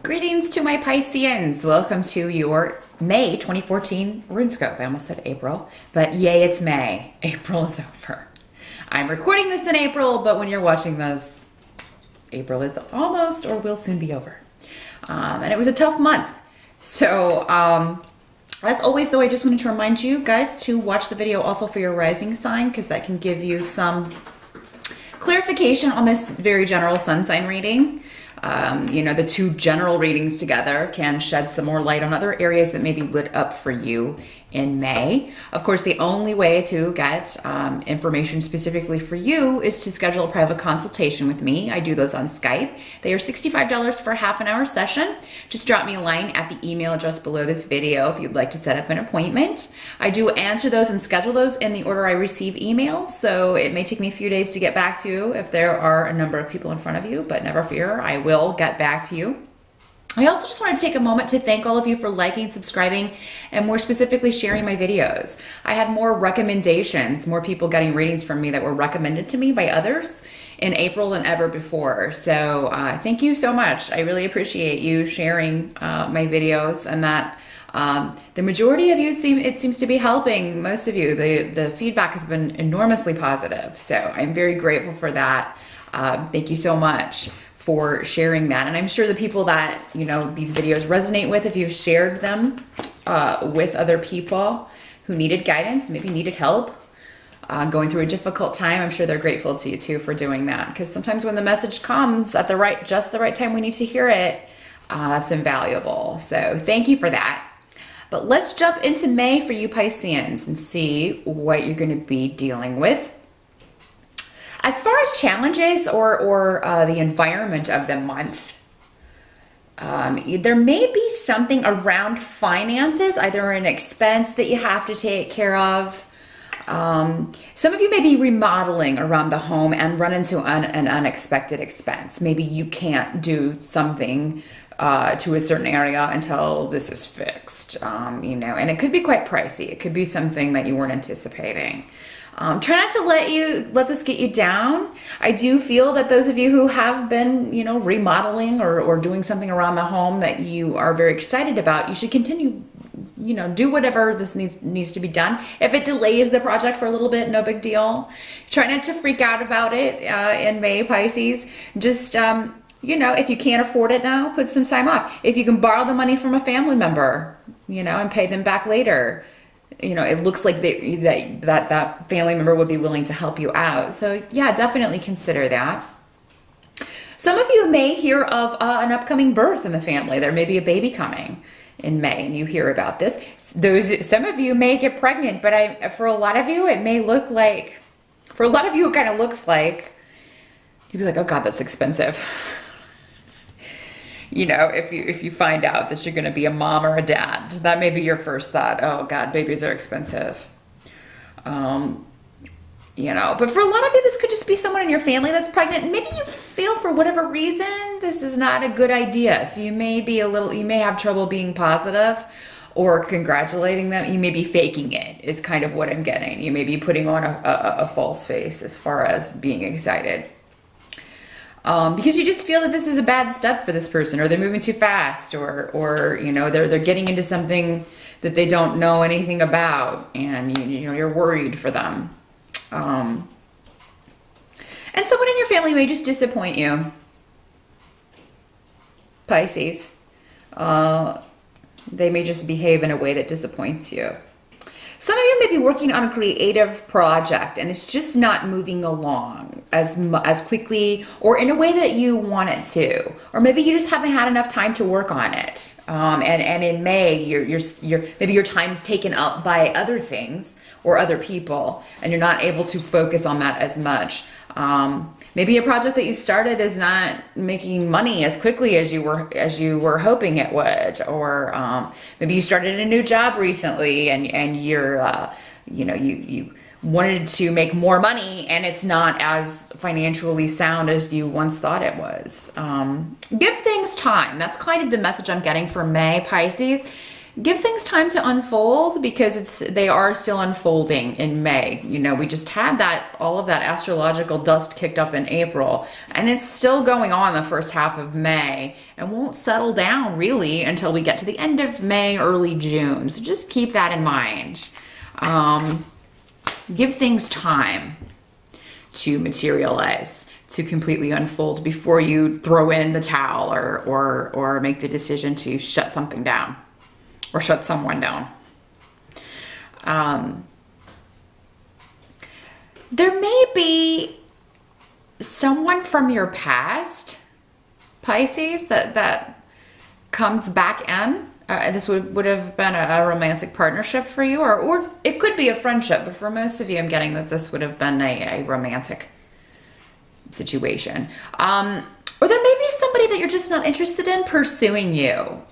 Greetings to my Pisceans. Welcome to your May 2014 Runescope. I almost said April, but yay, it's May. April is over. I'm recording this in April, but when you're watching this, April is almost or will soon be over. And it was a tough month. So, as always though, I just wanted to remind you guys to watch the video also for your rising sign, because that can give you some clarification on this very general sun sign reading. You know, the two general readings together can shed some more light on other areas that may be lit up for you in May. Of course, the only way to get information specifically for you is to schedule a private consultation with me. I do those on Skype. They are $65 for a half-an-hour session. Just drop me a line at the email address below this video if you'd like to set up an appointment. I do answer those and schedule those in the order I receive emails, so it may take me a few days to get back to you if there are a number of people in front of you, but never fear, I will get back to you. I also just wanted to take a moment to thank all of you for liking, subscribing, and more specifically sharing my videos. I had more recommendations, more people getting readings from me that were recommended to me by others in April than ever before. So thank you so much. I really appreciate you sharing my videos, and that the majority of you it seems to be helping. Most of you, the feedback has been enormously positive. So I'm very grateful for that. Thank you so much for sharing that. And I'm sure the people that, you know, these videos resonate with, if you've shared them with other people who needed guidance, maybe needed help, going through a difficult time, I'm sure they're grateful to you too for doing that. Because sometimes when the message comes at just the right time we need to hear it, that's invaluable. So thank you for that. But let's jump into May for you Pisceans and see what you're gonna be dealing with. As far as challenges or the environment of the month, there may be something around finances, either an expense that you have to take care of. Some of you may be remodeling around the home and run into an unexpected expense. Maybe you can't do something to a certain area until this is fixed, you know, and it could be quite pricey. It could be something that you weren't anticipating. Try not to let this get you down. I do feel that those of you who have been, you know, remodeling or doing something around the home that you are very excited about, you should continue, you know, do whatever this needs to be done. If it delays the project for a little bit, no big deal. Try not to freak out about it in May, Pisces. Just, you know, if you can't afford it now, put some time off. If you can borrow the money from a family member, you know, and pay them back later, you know, it looks like that family member would be willing to help you out. So yeah, definitely consider that. Some of you may hear of an upcoming birth in the family. There may be a baby coming in May and you hear about this. Some of you may get pregnant, but for a lot of you, it may look like, for a lot of you, it kind of looks like, you'd be like, oh God, that's expensive. You know, if you find out that you're going to be a mom or a dad, that may be your first thought. Oh God, babies are expensive. You know, but for a lot of you, this could just be someone in your family that's pregnant, and maybe you feel for whatever reason this is not a good idea. So you may have trouble being positive or congratulating them. You may be faking it, is kind of what I'm getting. You may be putting on a false face as far as being excited. Because you just feel that this is a bad step for this person, or they're moving too fast, or you know, they're getting into something that they don't know anything about, and you know, you're worried for them. And someone in your family may just disappoint you, Pisces. They may just behave in a way that disappoints you. Some of you may be working on a creative project and it's just not moving along as quickly or in a way that you want it to. Or maybe you just haven't had enough time to work on it. And in May, maybe your time's taken up by other things or other people, and you're not able to focus on that as much. Maybe a project that you started is not making money as quickly as you were hoping it would, or maybe you started a new job recently and you're you know, you wanted to make more money and it's not as financially sound as you once thought it was. Give things time. That's kind of the message I'm getting for May, Pisces. give things time to unfold, because they are still unfolding in May. You know, we just had all of that astrological dust kicked up in April, and it's still going on the first half of May and won't settle down really until we get to the end of May, early June. So just keep that in mind. Give things time to materialize, to completely unfold before you throw in the towel or make the decision to shut something down or shut someone down. There may be someone from your past, Pisces, that comes back in. This would have been a romantic partnership for you, or it could be a friendship, but for most of you, I'm getting that this would have been a romantic situation. Or there may be somebody that you're just not interested in pursuing you,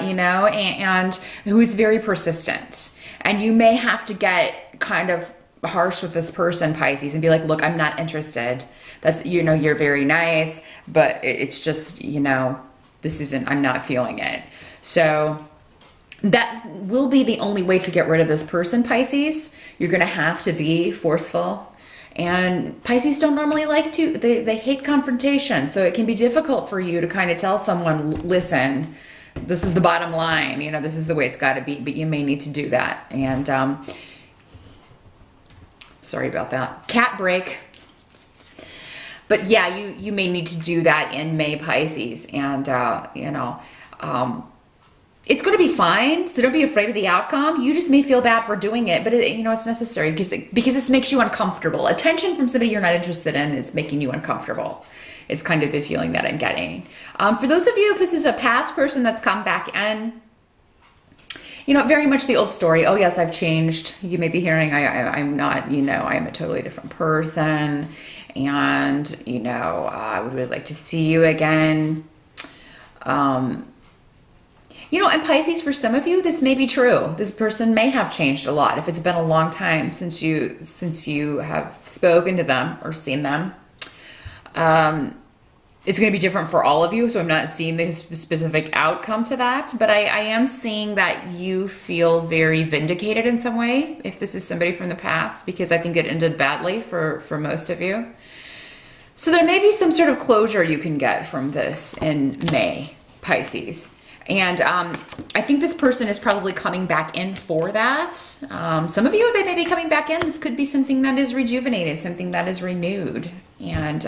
you know, and who is very persistent. And you may have to get kind of harsh with this person, Pisces, and be like, look, I'm not interested. That's, you know, you're very nice, but it's just, you know, I'm not feeling it. So that will be the only way to get rid of this person, Pisces. You're going to have to be forceful. And Pisces don't normally like to, they hate confrontation. So it can be difficult for you to kind of tell someone, listen, this is the bottom line, you know, this is the way it's got to be, but you may need to do that. And sorry about that. Cat break. But yeah, you may need to do that in May, Pisces. And, you know, it's going to be fine. So don't be afraid of the outcome. You just may feel bad for doing it, but you know, it's necessary because this makes you uncomfortable. Attention from somebody you're not interested in is making you uncomfortable. It's kind of the feeling that I'm getting. For those of you, if this is a past person that's come back in, you know, very much the old story. Oh yes, I've changed. You may be hearing, I'm not, you know, I'm a totally different person. And, you know, I would really like to see you again. You know, and Pisces, for some of you, this may be true. This person may have changed a lot. If it's been a long time since you have spoken to them or seen them. It's going to be different for all of you, so I'm not seeing the specific outcome to that, but I am seeing that you feel very vindicated in some way, if this is somebody from the past, because I think it ended badly for most of you. So there may be some sort of closure you can get from this in May, Pisces. And I think this person is probably coming back in for that. Some of you, they may be coming back in. This could be something that is rejuvenated, something that is renewed. And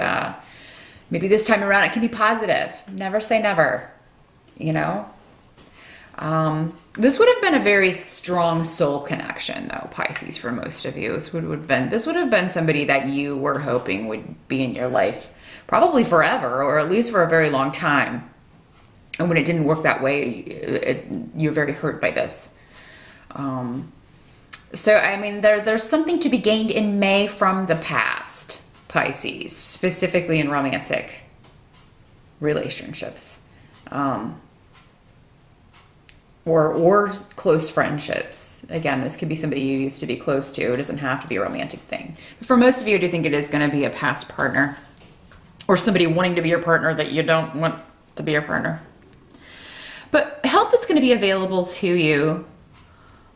maybe this time around it can be positive. Never say never, you know. This would have been a very strong soul connection, though, Pisces, for most of you. This would have been somebody that you were hoping would be in your life probably forever, or at least for a very long time. And when it didn't work that way, you're very hurt by this. So, I mean, there's something to be gained in May from the past, Pisces, specifically in romantic relationships. Or close friendships. Again, this could be somebody you used to be close to. It doesn't have to be a romantic thing. But for most of you, I do think it is going to be a past partner. Or somebody wanting to be your partner that you don't want to be your partner. But help that's going to be available to you,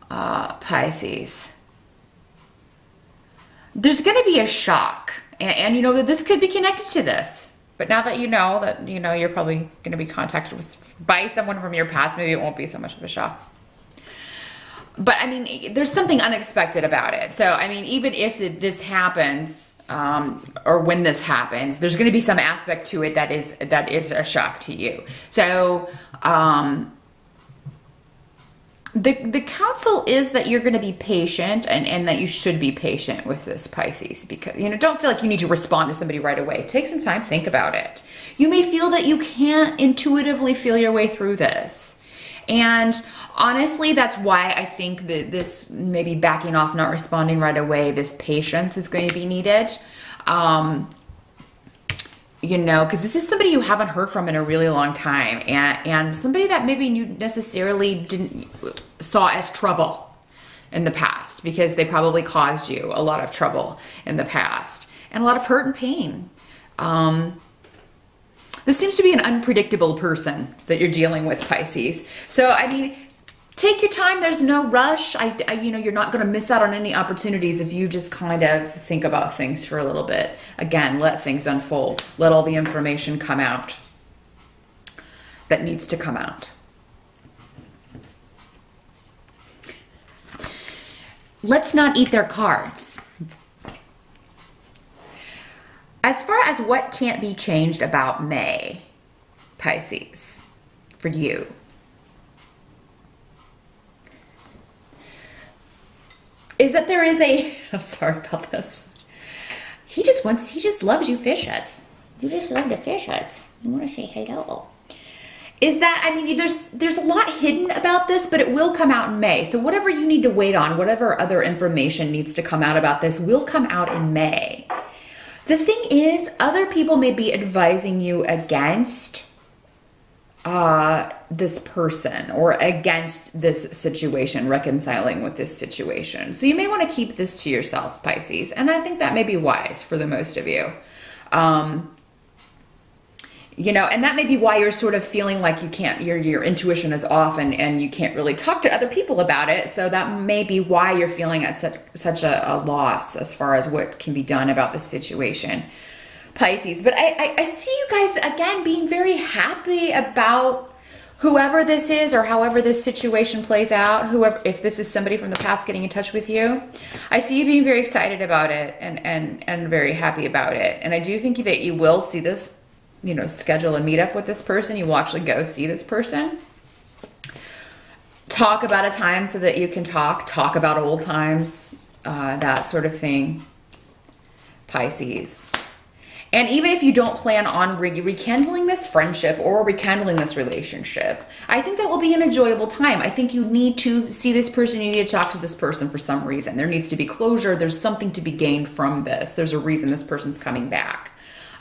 Pisces. There's going to be a shock. And you know that this could be connected to this. But now that you know, you're probably going to be contacted by someone from your past, maybe it won't be so much of a shock. But I mean, there's something unexpected about it. So, I mean, even if this happens, or when this happens, there's going to be some aspect to it that is a shock to you. So, the counsel is that you're going to be patient and that you should be patient with this, Pisces, because, you know, don't feel like you need to respond to somebody right away. Take some time, think about it. You may feel that you can't intuitively feel your way through this. And honestly, that's why I think that this maybe backing off, not responding right away, this patience is going to be needed. You know, because this is somebody you haven't heard from in a really long time, and somebody that maybe you necessarily saw as trouble in the past, because they probably caused you a lot of trouble in the past and a lot of hurt and pain. This seems to be an unpredictable person that you're dealing with, Pisces. So, I mean, take your time. There's no rush. You know, you're not going to miss out on any opportunities if you just kind of think about things for a little bit. Again, let things unfold. Let all the information come out that needs to come out. Let's not eat their cards. As far as what can't be changed about May, Pisces, for you. Is that there is a, I'm sorry about this. He just loves you fishes. You just love to fish us. You want to say hello. Is that, I mean, there's a lot hidden about this, but it will come out in May. So whatever you need to wait on, whatever other information needs to come out about this will come out in May. The thing is, other people may be advising you against this person or against this situation, reconciling with this situation. So you may want to keep this to yourself, Pisces. And I think that may be wise for the most of you. You know, and that may be why you're sort of feeling like you can't, your intuition is off and you can't really talk to other people about it. So that may be why you're feeling at such a loss as far as what can be done about this situation, Pisces. But I see you guys, again, being very happy about whoever this is or however this situation plays out. Whoever, if this is somebody from the past getting in touch with you, I see you being very excited about it and very happy about it. And I do think that you will see this, you know, schedule a meetup with this person. You will actually go see this person. Talk about a time so that you can talk about old times, that sort of thing, Pisces. And even if you don't plan on rekindling this friendship or rekindling this relationship, I think that will be an enjoyable time. I think you need to see this person. You need to talk to this person for some reason. There needs to be closure. There's something to be gained from this. There's a reason this person's coming back.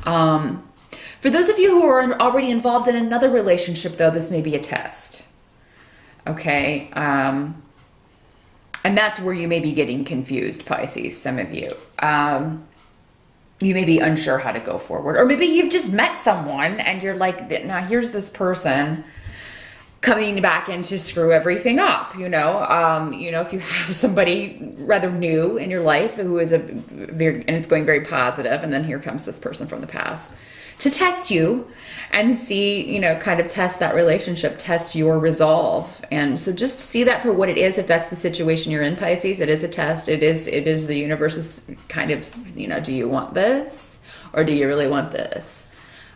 For those of you who are already involved in another relationship, though, this may be a test. Okay? And that's where you may be getting confused, Pisces, some of you. You may be unsure how to go forward. Or maybe you've just met someone and you're like, now here's this person coming back in to screw everything up, you know? If you have somebody rather new in your life who is and it's going very positive, and then here comes this person from the past to test you and see, you know, kind of test that relationship, test your resolve. And so just see that for what it is. If that's the situation you're in, Pisces, it is a test. It is the universe's kind of, you know, do you want this or do you really want this?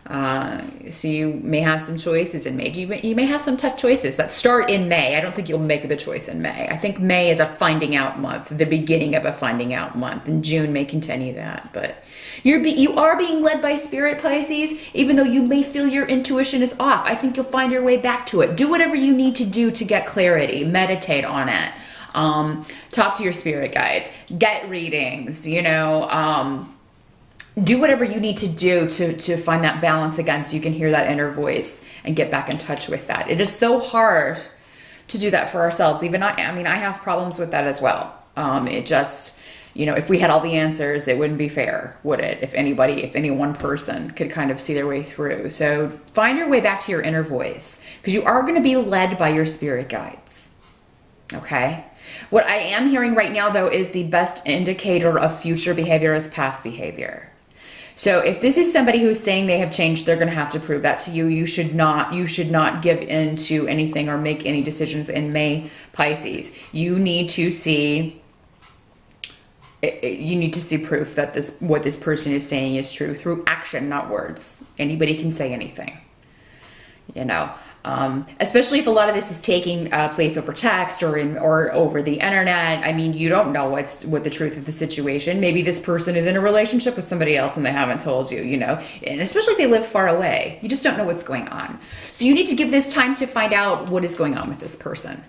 So you may have some choices in May. You may have some tough choices that start in May. I don't think you'll make the choice in May. I think May is a finding out month, the beginning of a finding out month, and June may continue that. But you are being led by spirit, Pisces, even though you may feel your intuition is off. I think you'll find your way back to it. Do whatever you need to do to get clarity. Meditate on it. Talk to your spirit guides. Get readings, you know, do whatever you need to do to find that balance again so you can hear that inner voice and get back in touch with that. It is so hard to do that for ourselves. Even I mean, I have problems with that as well. It just, you know, if we had all the answers, it wouldn't be fair, would it? If any one person could kind of see their way through. So find your way back to your inner voice, because you are going to be led by your spirit guides. Okay? What I am hearing right now, though, is the best indicator of future behavior is past behavior. So if this is somebody who's saying they have changed, they're going to have to prove that to you. You should not give in to anything or make any decisions in May, Pisces. You need to see proof that what this person is saying is true through action, not words. Anybody can say anything, you know. Especially if a lot of this is taking place over text or over the internet. I mean, you don't know what the truth of the situation. Maybe this person is in a relationship with somebody else and they haven't told you, you know, and especially if they live far away, you just don't know what's going on. So you need to give this time to find out what is going on with this person,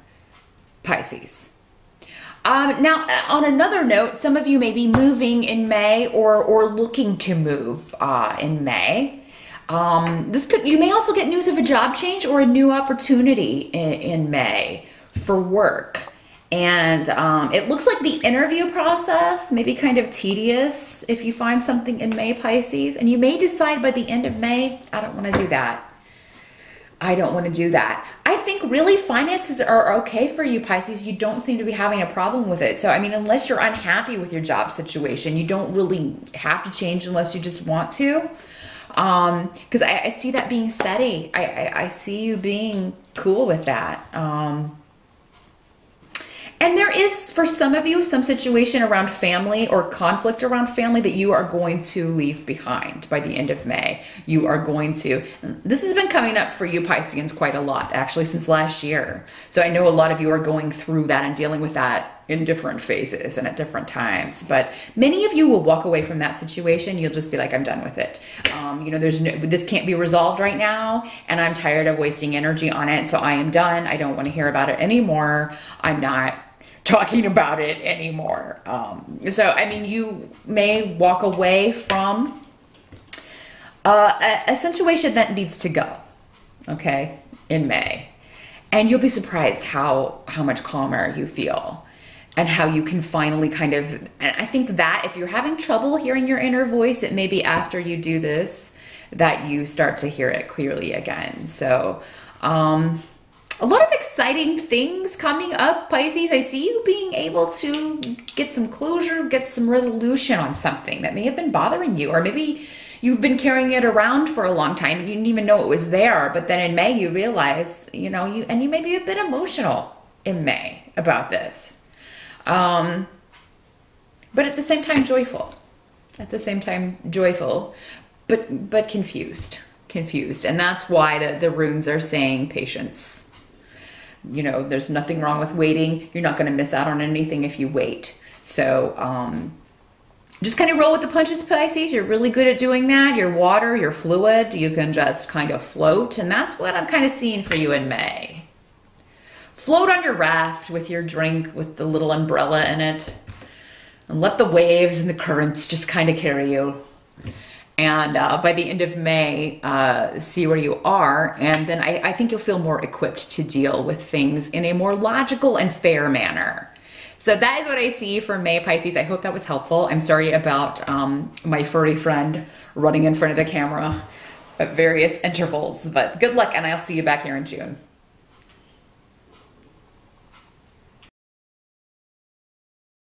Pisces. Now, on another note, some of you may be moving in May or looking to move in May. You may also get news of a job change or a new opportunity in May for work. And it looks like the interview process may be kind of tedious if you find something in May, Pisces. And you may decide by the end of May, I don't want to do that. I don't want to do that. I think really finances are okay for you, Pisces. You don't seem to be having a problem with it. So, I mean, unless you're unhappy with your job situation, you don't really have to change unless you just want to. Because I see that being steady. I see you being cool with that. And there is, for some of you, some situation around family or conflict around family that you are going to leave behind by the end of May. You are going to, this has been coming up for you Pisceans quite a lot, actually, since last year. So I know a lot of you are going through that and dealing with that in different phases and at different times. But many of you will walk away from that situation. You'll just be like, I'm done with it. You know, this can't be resolved right now, and I'm tired of wasting energy on it. So I am done. I don't want to hear about it anymore. I'm not talking about it anymore. So, I mean, you may walk away from a situation that needs to go, okay, in May. And you'll be surprised how much calmer you feel and how you can finally kind of, and I think that if you're having trouble hearing your inner voice, it may be after you do this that you start to hear it clearly again. So, a lot of exciting things coming up, Pisces. I see you being able to get some closure, get some resolution on something that may have been bothering you, or maybe you've been carrying it around for a long time and you didn't even know it was there. But then in May, you realize, you know, you may be a bit emotional in May about this. But at the same time, joyful. At the same time, joyful, but confused. And that's why the runes are saying patience. You know, there's nothing wrong with waiting. You're not going to miss out on anything if you wait. So just kind of roll with the punches, Pisces. You're really good at doing that. You're water, you're fluid. You can just kind of float. And that's what I'm kind of seeing for you in May. Float on your raft with your drink with the little umbrella in it. And let the waves and the currents just kind of carry you. And by the end of May, see where you are. And then I think you'll feel more equipped to deal with things in a more logical and fair manner. So that is what I see for May, Pisces. I hope that was helpful. I'm sorry about my furry friend running in front of the camera at various intervals. But good luck, and I'll see you back here in June.